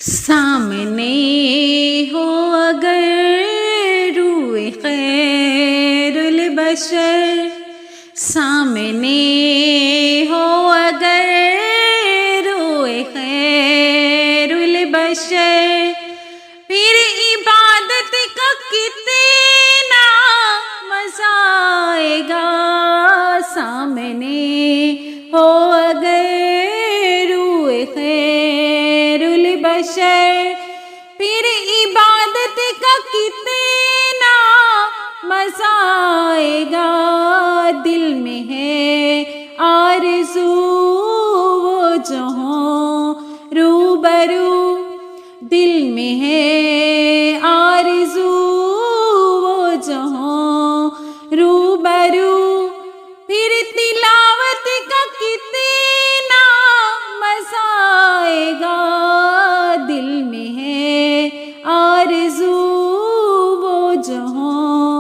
سامنے ہو اگر روئے خیر البشر، سامنے ہو اگر روئے خیر البشر، پھر عبادت کا کتنا مزہ آئے گا۔ سامنے ہو اگر روئے خیر البشر، پھر عبادت کا کتنا مزہ آئے گا۔ دل میں ہے آرزو وہ جو ہوں روبرو، دل میں ہے آرزو وہ جو ہوں روبرو، پھر تلاوت کا کتنا مزہ آئے گا۔ دل میں ہے آرزو وہ جو ہوں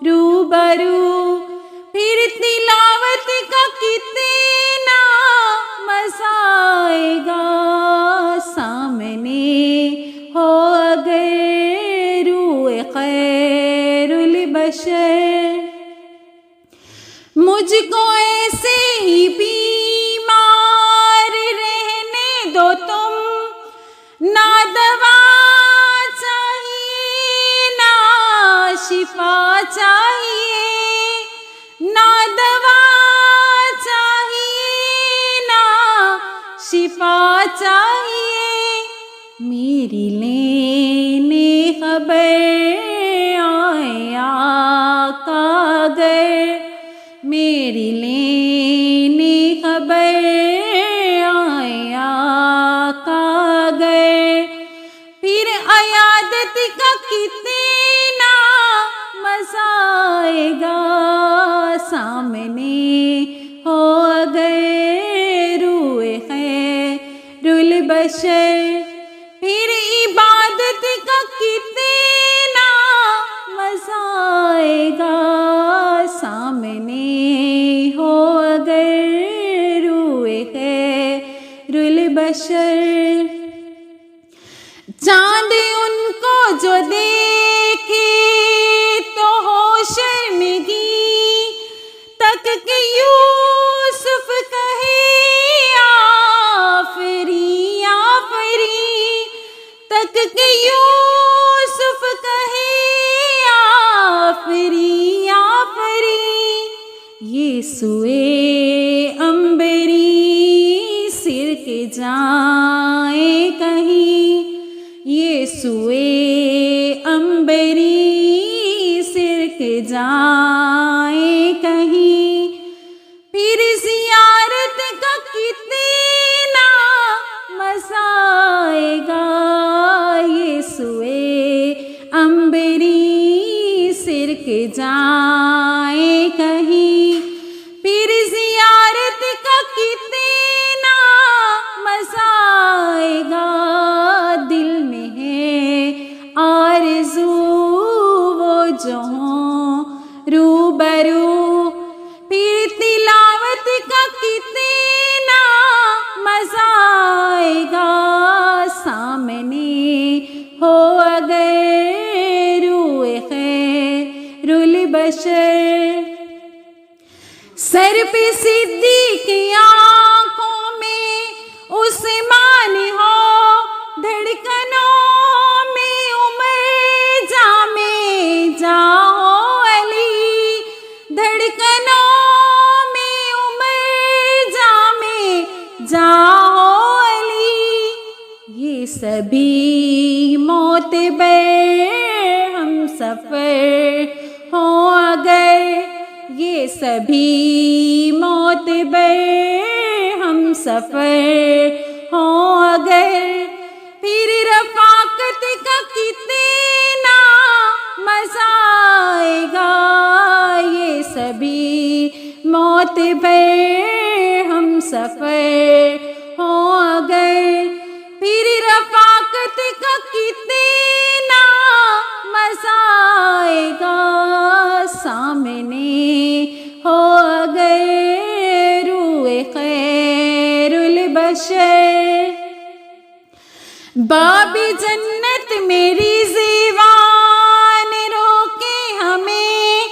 روبرو، پھر تلاوت کا کتنا مزہ آئے گا۔ سامنے ہو اگر روئے خیر البشر، مجھ کو ایسے ہی بیمار رہنے دو تم، نہ دوا چاہیے نہ شفا چاہیے، نہ دوا چاہیے نہ شفا چاہیے، میری لینے خبر آئے آقا اگر، میری لینے خبر آئے آقا اگر، پھر عیادت کا کتنا مزہ آئے گا۔ سامنے ہو اگر روئے خیر البشر، پھر عبادت کا کتنا مزہ آئے گا۔ سامنے ہو اگر روئے خیر البشر، چاند ان کو جو دیکھے تو ہو شرمگی تک کہ یوسف کہے آفری آفری، تک کہ یوسف کہے آفری آفری، یہ سوئے عنبری سر کے جائیں کہیں، یہ سوئے عنبری سر کے جائیں کہیں، پھر زیارت کا کتنا مزہ آئے گا۔ یہ سوئے عنبری سر کے جائیں کہیں، پھر زیارت کا کتنا مزہ آئے گا۔ دل میں ہے آرزو وہ جو ہوں روبرو، پھر تلاوت کا کتنا مزہ آئے گا۔ سامنے ہو اگر روئے خیر البشر، سر پہ صدیق کی آنکھوں میں عثمان ہو، دھڑکنوں میں عمر جامے جاؤ علی، دھڑکنوں میں عمر جامے جاؤ علی، یہ سبھی معتبر ہم سفر ہوں اگر، یہ سبھی معتبر ہم سفر ہوں اگر، پھر رفاقت کا کتنا مزہ آئے گا۔ یہ سبھی معتبر ہم سفر ہوں اگر، پھر رفاقت کا کتنا مزہ آئے گا۔ سامنے ہو اگر روئے خیر البشر، باب جنت میری زیوان روکے ہمیں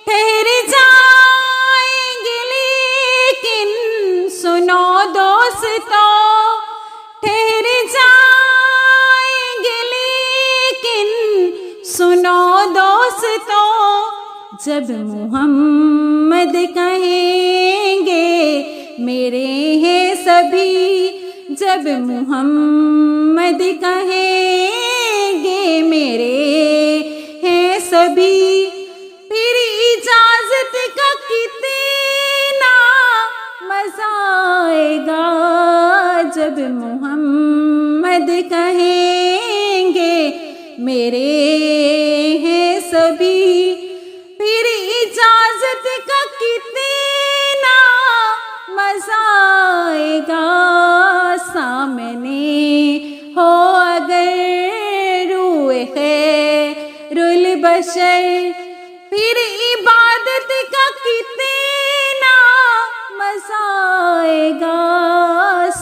ٹھہر جائیں گے، لیکن سنو دوستو ٹھہر جائیں گے، لیکن سنو دوستو جب محمد کہیں گے میرے ہیں سبھی، جب محمد کہیں گے میرے ہیں سبھی، پھر اجازت کا کتنا مزہ آئے گا، جب محمد کہیں گے میرے ہیں سبھی، پھر اجازت کا کتنا مزہ آئے گا، سامنے ہو اگر روح خیر البشر، پھر عبادت کا کتنا مزہ آئے گا،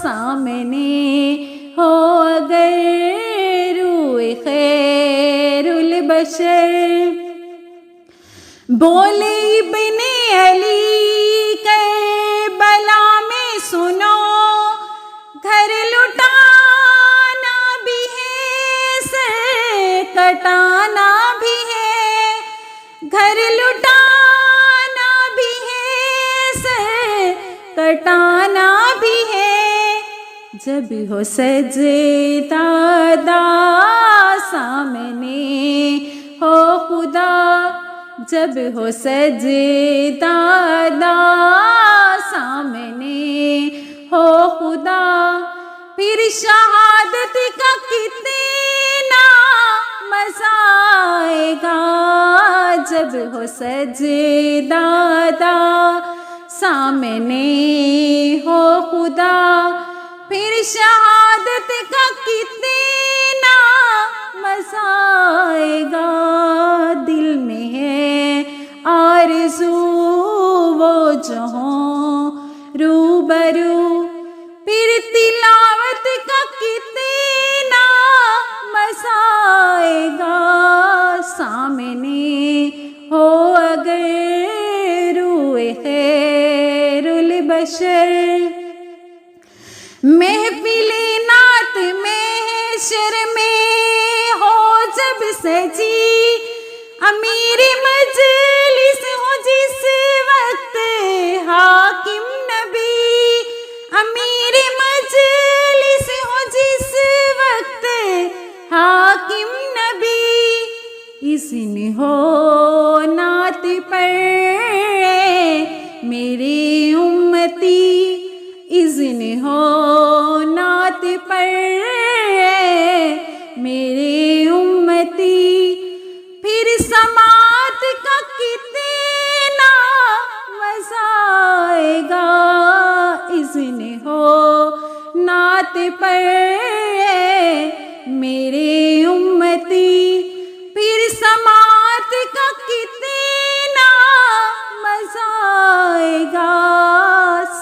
سامنے ہو اگر روح خیر البشر۔ بولے ابن علی کربلا میں سنو، گھر لٹانا بھی ہے سر کٹانا بھی ہے، گھر لٹانا بھی ہے سر کٹانا بھی ہے، جب ہو سجدہ دا سامنے ہو خدا، جب ہو سجدہ دا سامنے ہو خدا، پھر شہادت کا کتنا مزہ آئے گا، جب ہو سجدہ دا سامنے ہو خدا، پھر شہادت کا کتنا مزہ آئے گا، دل میں ہے آرزو وہ جو ہوں روبرو، پھر تلاوت کا کتنا مزہ آئے گا، سامنے ہو اگر روح خیر البشر۔ محفل نعت محشر میں ہو جب سجی، امیر مجلس ہو جس وقت حاکم نبی، امیر مجلس ہو جس وقت حاکم نبی، اذن ہو نعت پر میری امتی، اذن ہو نعت پر میری امتی، پھر سماعت کا کتنا مزہ آئے گا، اذن ہو نعت پر میری امتی، پھر سماعت کا کتنا مزہ آئے گا،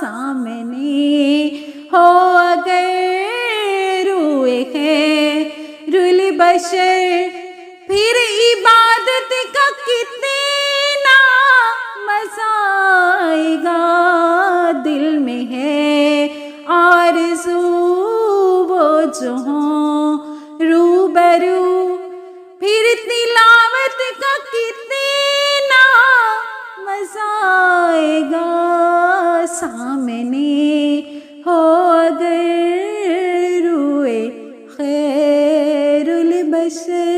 سامنے ہو اگر روح خیر البشر، پھر عبادت کا کتنا مزہ آئے گا، دل میں ہے آرزو وہ جو ہوں روبرو، پھر تلاوت کا کتنا مزہ آئے گا، سامنے ہو اگر روح خیر البشر۔